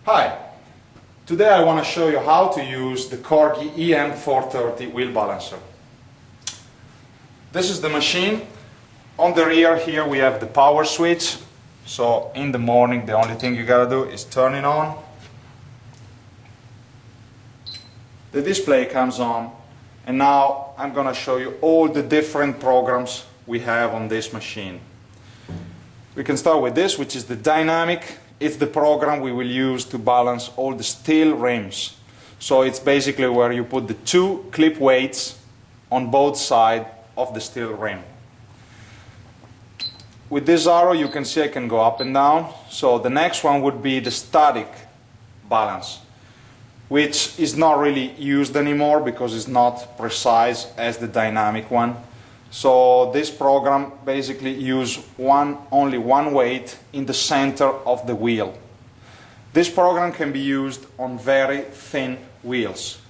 Hi! Today I want to show you how to use the Corghi EM-430 wheel balancer. This is the machine. On the rear here we have the power switch. So in the morning the only thing you gotta do is turn it on. The display comes on, and now I'm gonna show you all the different programs we have on this machine. We can start with this, which is the dynamic. It's the program we will use to balance all the steel rims. So it's basically where you put the two clip weights on both sides of the steel rim. With this arrow you can see I can go up and down. So the next one would be the static balance, which is not really used anymore because it's not precise as the dynamic one. So this program basically uses only one weight in the center of the wheel. This program can be used on very thin wheels.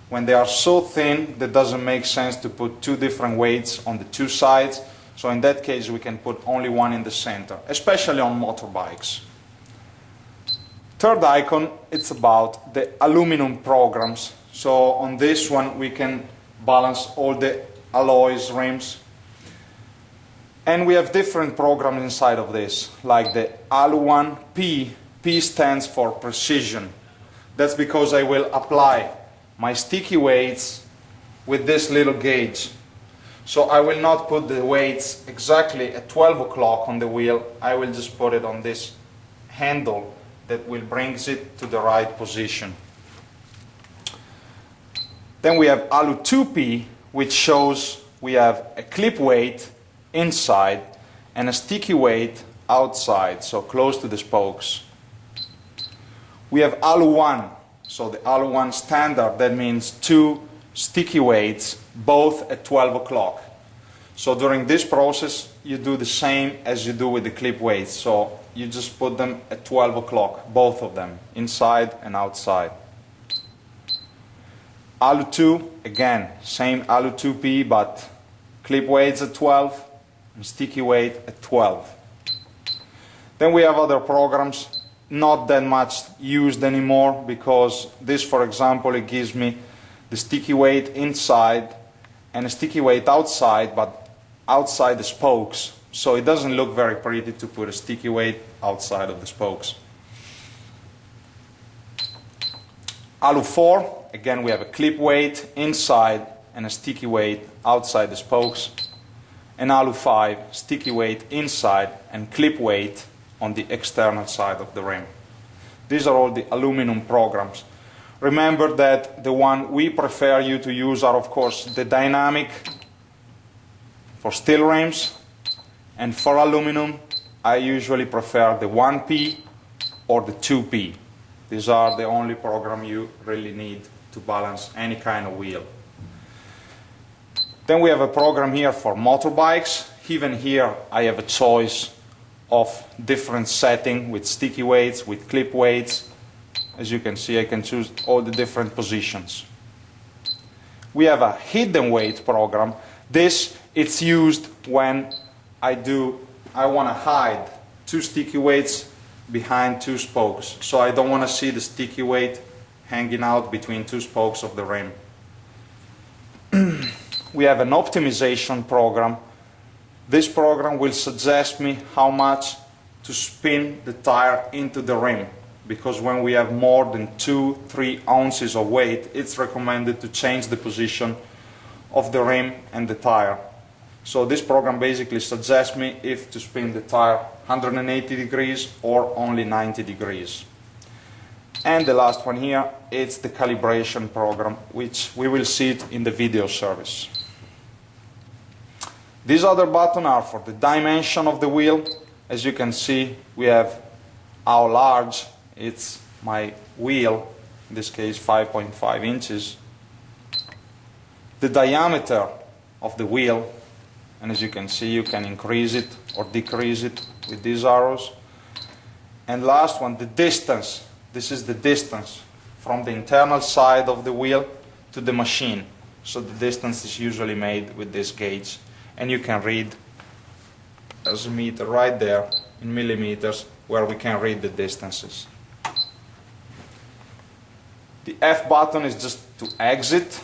When they are so thin that doesn't make sense to put two different weights on the two sides. So in that case we can put only one in the center, especially on motorbikes. Third icon, it's about the aluminum programs. So on this one we can balance all the alloys, rims, and we have different programs inside of this, like the Alu1 P. P stands for precision. That's because I will apply my sticky weights with this little gauge. So I will not put the weights exactly at 12 o'clock on the wheel. I will just put it on this handle that will bring it to the right position. Then we have Alu2P, which shows we have a clip weight inside and a sticky weight outside, so close to the spokes. We have Alu1, so the Alu1 standard, that means two sticky weights, both at 12 o'clock. So during this process you do the same as you do with the clip weights, so you just put them at 12 o'clock, both of them, inside and outside. Alu2, again, same Alu2P, but clip weights at 12 and sticky weight at 12. Then we have other programs, not that much used anymore, because this, for example, it gives me the sticky weight inside and a sticky weight outside, but outside the spokes. So it doesn't look very pretty to put a sticky weight outside of the spokes. Alu4, again we have a clip weight inside and a sticky weight outside the spokes. And Alu5, sticky weight inside and clip weight on the external side of the rim. These are all the aluminum programs. Remember that the one we prefer you to use are of course the dynamic for steel rims, and for aluminum I usually prefer the 1P or the 2P. These are the only program you really need to balance any kind of wheel. Then we have a program here for motorbikes. Even here I have a choice of different setting with sticky weights, with clip weights. As you can see I can choose all the different positions. We have a hidden weight program. This it's used when I want to hide two sticky weights behind two spokes. So I don't want to see the sticky weight hanging out between two spokes of the rim. We have an optimization program. This program will suggest me how much to spin the tire into the rim, because when we have more than 2-3 ounces of weight, it's recommended to change the position of the rim and the tire. So this program basically suggests me if to spin the tire 180 degrees or only 90 degrees. And the last one here, it's the calibration program, which we will see it in the video service. These other buttons are for the dimension of the wheel. As you can see, we have how large it's my wheel, in this case 5.5 inches. The diameter of the wheel, and as you can see you can increase it or decrease it with these arrows. And last one, the distance. This is the distance from the internal side of the wheel to the machine. So the distance is usually made with this gauge, and you can read, there's a meter right there in millimeters where we can read the distances. The F button is just to exit.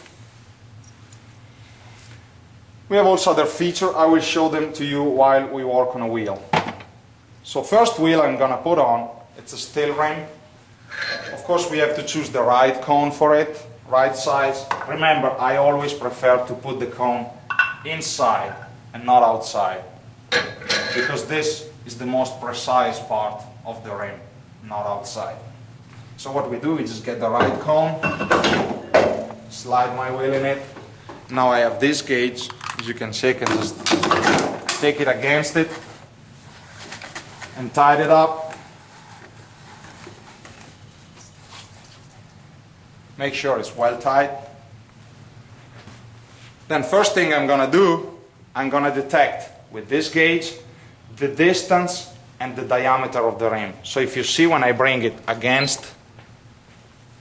We have also other features. I will show them to you while we work on a wheel. So first wheel I'm gonna put on, it's a steel rim. Of course we have to choose the right cone for it, right size. Remember, I always prefer to put the cone inside and not outside, because this is the most precise part of the rim, not outside. So what we do, we just get the right cone, slide my wheel in it. Now I have this gauge, as you can see, I can just take it against it and tied it up. Make sure it's well tied. Then first thing I'm gonna do, I'm gonna detect with this gauge the distance and the diameter of the rim. So if you see when I bring it against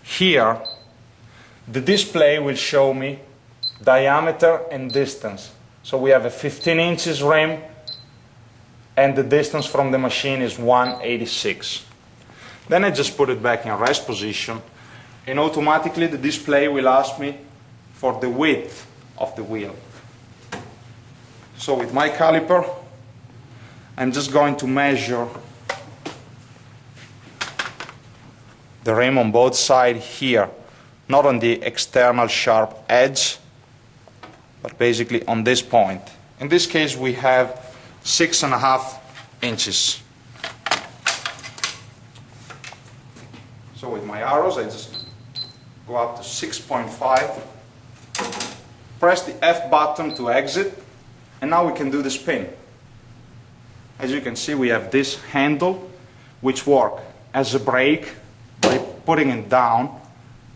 here, the display will show me diameter and distance. So we have a 15 inches rim and the distance from the machine is 186. Then I just put it back in rest position and automatically the display will ask me for the width of the wheel. So with my caliper, I'm just going to measure the rim on both sides here, not on the external sharp edge, but basically on this point. In this case we have 6.5 inches. So with my arrows I just go up to 6.5, press the F button to exit, and now we can do the spin. As you can see, we have this handle which works as a brake. By putting it down,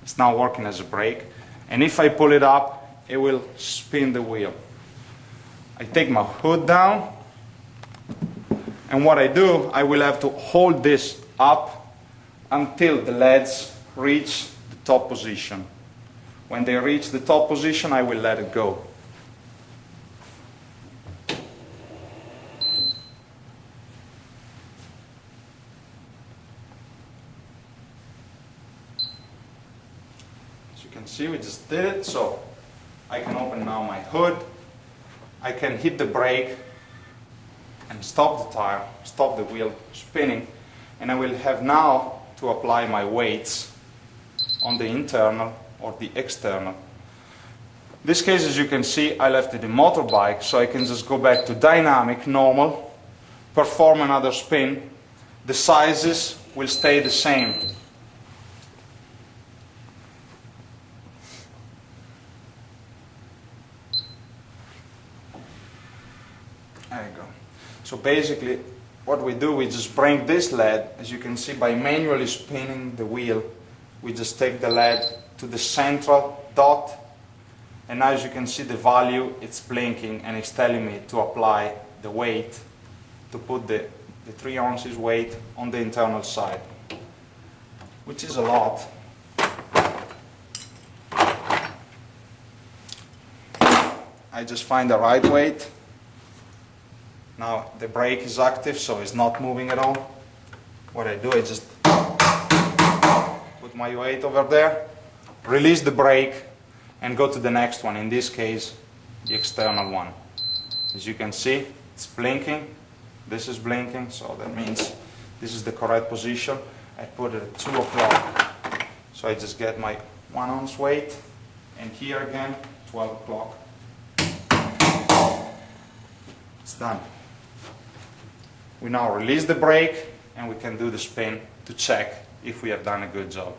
it's now working as a brake, and if I pull it up, it will spin the wheel. I take my hood down, and what I do, I will have to hold this up until the leads reach the top position. When they reach the top position, I will let it go. As you can see, we just did it, so I can open now my hood. I can hit the brake and stop the tire, stop the wheel spinning, and I will have now to apply my weights on the internal or the external. In this case, as you can see, I left it in motorbike, so I can just go back to dynamic, normal, perform another spin. The sizes will stay the same. There you go. So basically, what we do, we just bring this lead, as you can see, by manually spinning the wheel, we just take the lead to the central dot, and now as you can see the value, it's blinking and it's telling me to apply the weight, to put the 3 ounces weight on the internal side, which is a lot. I just find the right weight. Now the brake is active, so it's not moving at all. What I do, I just put my weight over there, release the brake, and go to the next one, in this case the external one. As you can see, it's blinking, this is blinking, so that means this is the correct position. I put it at 2 o'clock, so I just get my 1 ounce weight, and here again 12 o'clock. It's done. We now release the brake and we can do the spin to check if we have done a good job.